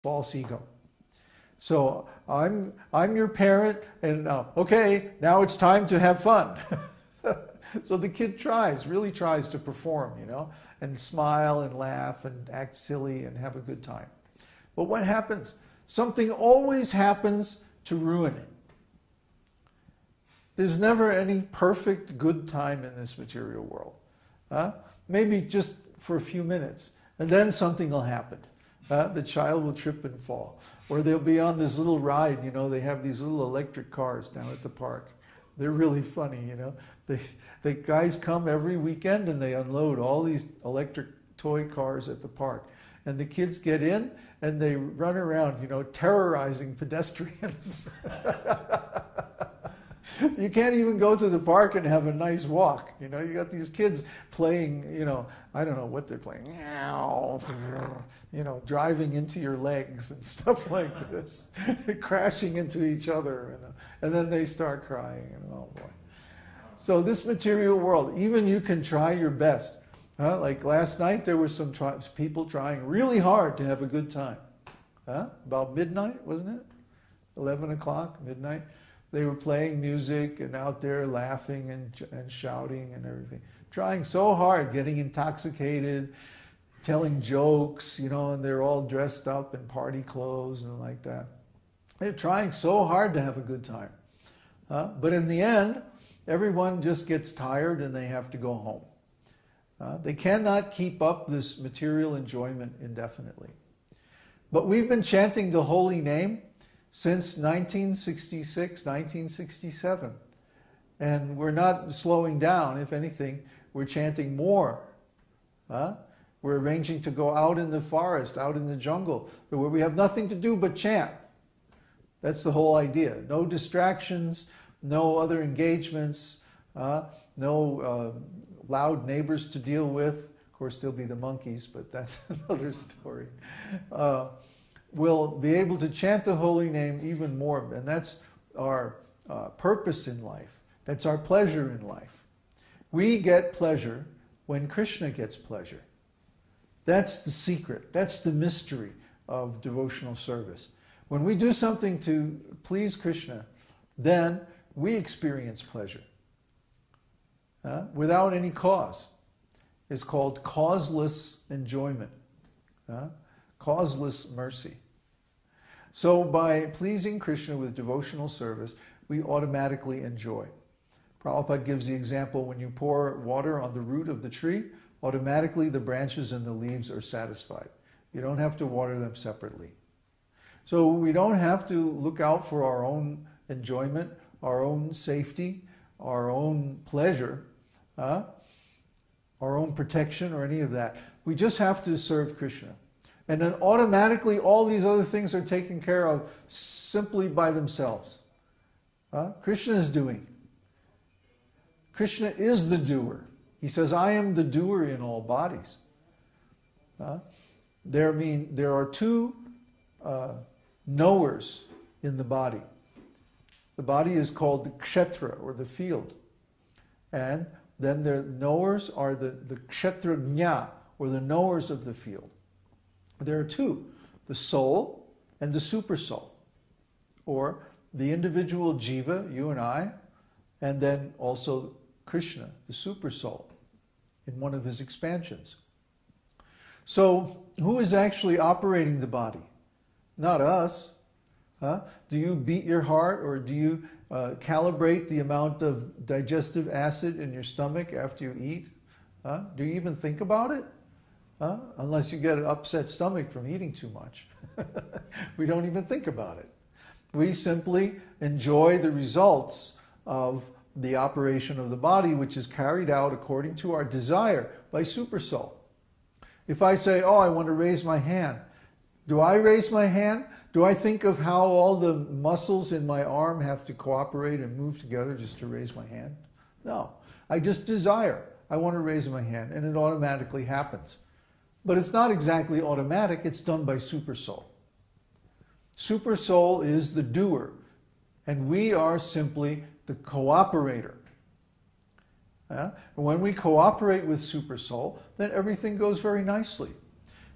false ego. So I'm your parent, and okay, now it's time to have fun. So the kid really tries to perform, and smile and laugh and act silly and have a good time. But what happens? Something always happens to ruin it. There's never any perfect good time in this material world. Maybe just for a few minutes, and then something will happen. The child will trip and fall. Or they'll be on this little ride, they have these little electric cars down at the park. They're really funny, The guys come every weekend and they unload all these electric toy cars at the park. And the kids get in and they run around, terrorizing pedestrians. You can't even go to the park and have a nice walk. You got these kids playing, I don't know what they're playing, driving into your legs and stuff like this, crashing into each other. And then they start crying, and oh boy. So this material world, even you can try your best. Like last night, there were some people trying really hard to have a good time. About midnight, wasn't it? 11 o'clock, midnight. They were playing music and out there laughing and shouting and everything. Trying so hard, getting intoxicated, telling jokes, and they're all dressed up in party clothes and like that. They're trying so hard to have a good time. But in the end, everyone just gets tired and they have to go home. They cannot keep up this material enjoyment indefinitely. But we've been chanting the holy name since 1966, 1967. And we're not slowing down. If anything, we're chanting more. We're arranging to go out in the forest, out in the jungle, where we have nothing to do but chant. That's the whole idea. No distractions, no other engagements, no loud neighbors to deal with. Of course, there'll be the monkeys, but that's another story. We'll be able to chant the holy name even more, and that's our purpose in life. That's our pleasure in life. We get pleasure when Krishna gets pleasure. That's the secret. That's the mystery of devotional service. When we do something to please Krishna, then we experience pleasure without any cause. It's called causeless enjoyment. Causeless mercy. So by pleasing Krishna with devotional service, we automatically enjoy. Prabhupada gives the example, when you pour water on the root of the tree, automatically the branches and the leaves are satisfied. You don't have to water them separately. So we don't have to look out for our own enjoyment, our own safety, our own pleasure, our own protection or any of that. We just have to serve Krishna. And then automatically all these other things are taken care of simply by themselves. Krishna is doing. Krishna is the doer. He says, I am the doer in all bodies. There are two knowers in the body. The body is called the kshetra, or the field. And then the knowers are the kshetrajna, or the knowers of the field. There are two, the soul and the super soul, or the individual jiva, you and I, and then also Krishna, the super soul, in one of his expansions. So who is actually operating the body? Not us. Do you beat your heart, or do you calibrate the amount of digestive acid in your stomach after you eat? Do you even think about it? Unless you get an upset stomach from eating too much. We don't even think about it. We simply enjoy the results of the operation of the body, which is carried out according to our desire by super soul. If I say, oh, I want to raise my hand, do I raise my hand? Do I think of how all the muscles in my arm have to cooperate and move together just to raise my hand? No. I just desire. I want to raise my hand, and it automatically happens. But it's not exactly automatic. It's done by super soul. Super soul is the doer, and we are simply the cooperator. And when we cooperate with super soul, then everything goes very nicely.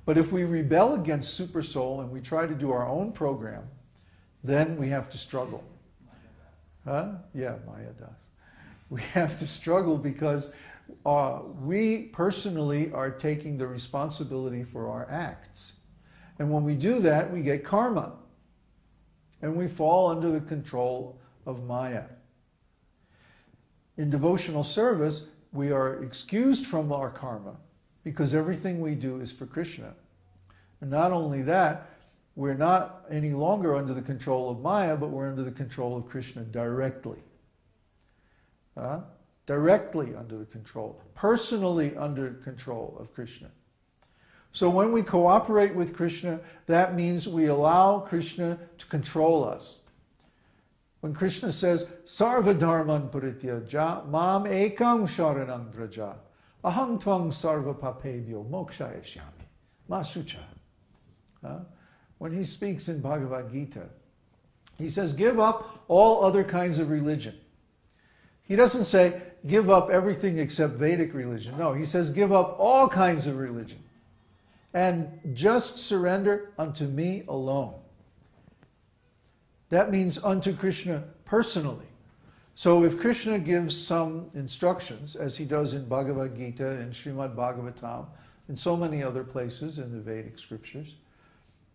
But if we rebel against Super Soul and we try to do our own program, then we have to struggle. Huh? Yeah, Maya does. We have to struggle because we personally are taking the responsibility for our acts. And when we do that, we get karma. And we fall under the control of Maya. In devotional service, we are excused from our karma because everything we do is for Krishna. And not only that, we're not any longer under the control of Maya, but we're under the control of Krishna directly. Directly under the control, personally under control of Krishna. So when we cooperate with Krishna, that means we allow Krishna to control us. When Krishna says, Sarva dharman parityaja, mam ekam sharanam vraja, aham tvang sarva papebhyo mokshaya shyami, masucha. When he speaks in Bhagavad Gita, he says, give up all other kinds of religion. He doesn't say, give up everything except Vedic religion. No, he says, give up all kinds of religion. And just surrender unto me alone. That means unto Krishna personally. So if Krishna gives some instructions, as he does in Bhagavad Gita, in Srimad Bhagavatam, and so many other places in the Vedic scriptures,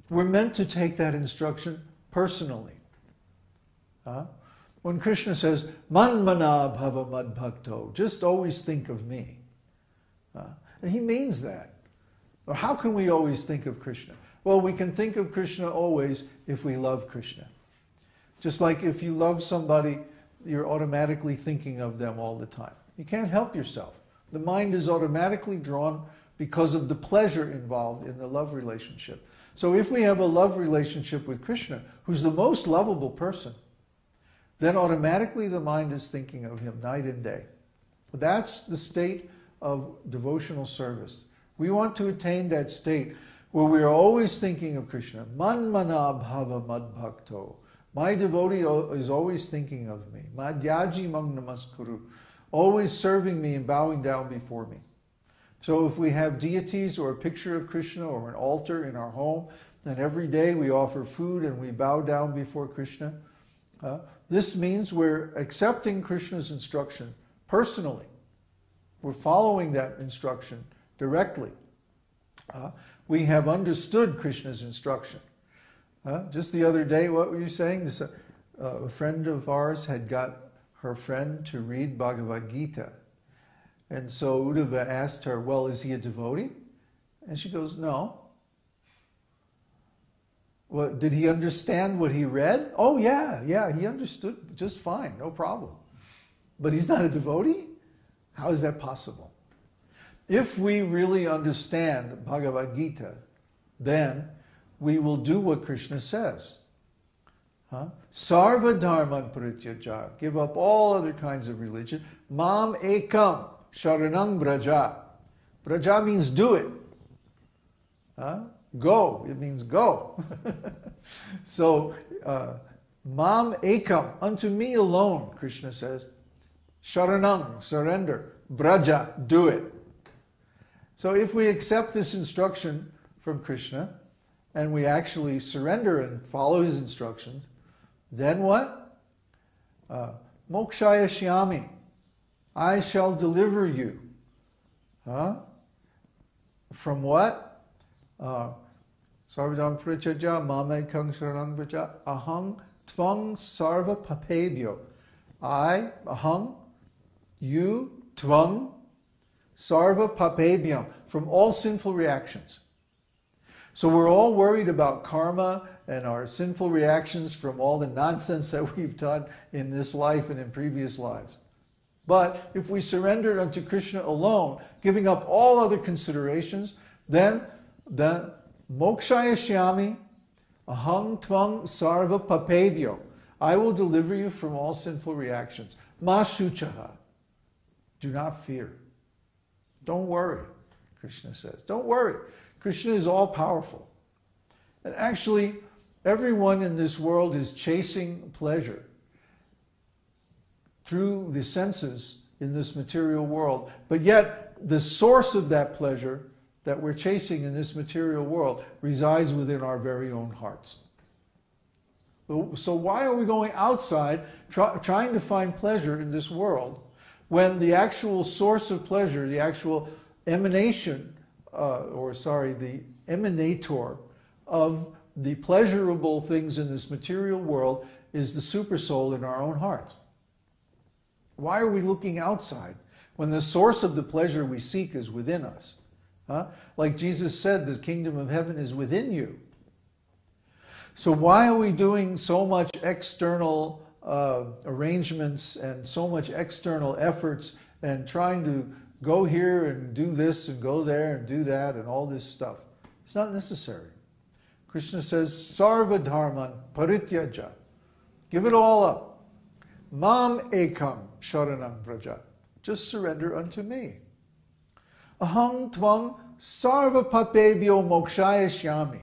we're meant to take that instruction personally. When Krishna says, Manmana bhava madbhakto, just always think of me. And he means that. Or how can we always think of Krishna? Well, we can think of Krishna always if we love Krishna. Just like if you love somebody, you're automatically thinking of them all the time. You can't help yourself. The mind is automatically drawn because of the pleasure involved in the love relationship. So if we have a love relationship with Krishna, who's the most lovable person, then automatically the mind is thinking of him night and day. That's the state of devotional service. We want to attain that state where we are always thinking of Krishna. Manmana bhava madbhakto. My devotee is always thinking of me. Madhyaji mang namaskuru. Always serving me and bowing down before me. So if we have deities or a picture of Krishna or an altar in our home, then every day we offer food and we bow down before Krishna. This means we're accepting Krishna's instruction personally. We're following that instruction directly. We have understood Krishna's instruction. Just the other day, what were you saying? A friend of ours had got her friend to read Bhagavad Gita. And so Uddhava asked her, well, is he a devotee? And she goes, no. Well, did he understand what he read? Oh, yeah, he understood just fine, no problem. But he's not a devotee? How is that possible? If we really understand Bhagavad Gita, then we will do what Krishna says. Sarva dharman parityaja, give up all other kinds of religion. Mam ekam sharanang vraja. Vraja means do it. Go, it means go. So, mam ekam, unto me alone, Krishna says. Sharanang, surrender. Vraja, do it. So if we accept this instruction from Krishna, and we actually surrender and follow his instructions, then what? Mokshaya shyami. I shall deliver you. From what? Sarvadam prachaja mame kang sharanang vraja aham tvang sarva papebhyo. I, aham, you, tvang, sarva papebhyam, from all sinful reactions. So we're all worried about karma and our sinful reactions from all the nonsense that we've done in this life and in previous lives. But if we surrendered unto Krishna alone, giving up all other considerations, then mokshaya shyami aham tvang sarva papebhyo. I will deliver you from all sinful reactions. Ma shuchaha. Do not fear. Don't worry, Krishna says. Don't worry. Krishna is all-powerful. And actually, everyone in this world is chasing pleasure through the senses in this material world. But yet, the source of that pleasure that we're chasing in this material world resides within our very own hearts. So why are we going outside trying to find pleasure in this world when the actual source of pleasure, the actual emanation, the emanator of the pleasurable things in this material world is the supersoul in our own hearts? Why are we looking outside when the source of the pleasure we seek is within us? Like Jesus said, the kingdom of heaven is within you. So why are we doing so much external arrangements and so much external efforts and trying to go here and do this and go there and do that and all this stuff? It's not necessary. Krishna says, Sarva dharman parityaja. Give it all up. Mam ekam sharanam vraja. Just surrender unto me. Aham tvang sarva papebhyo mokshaya shyami.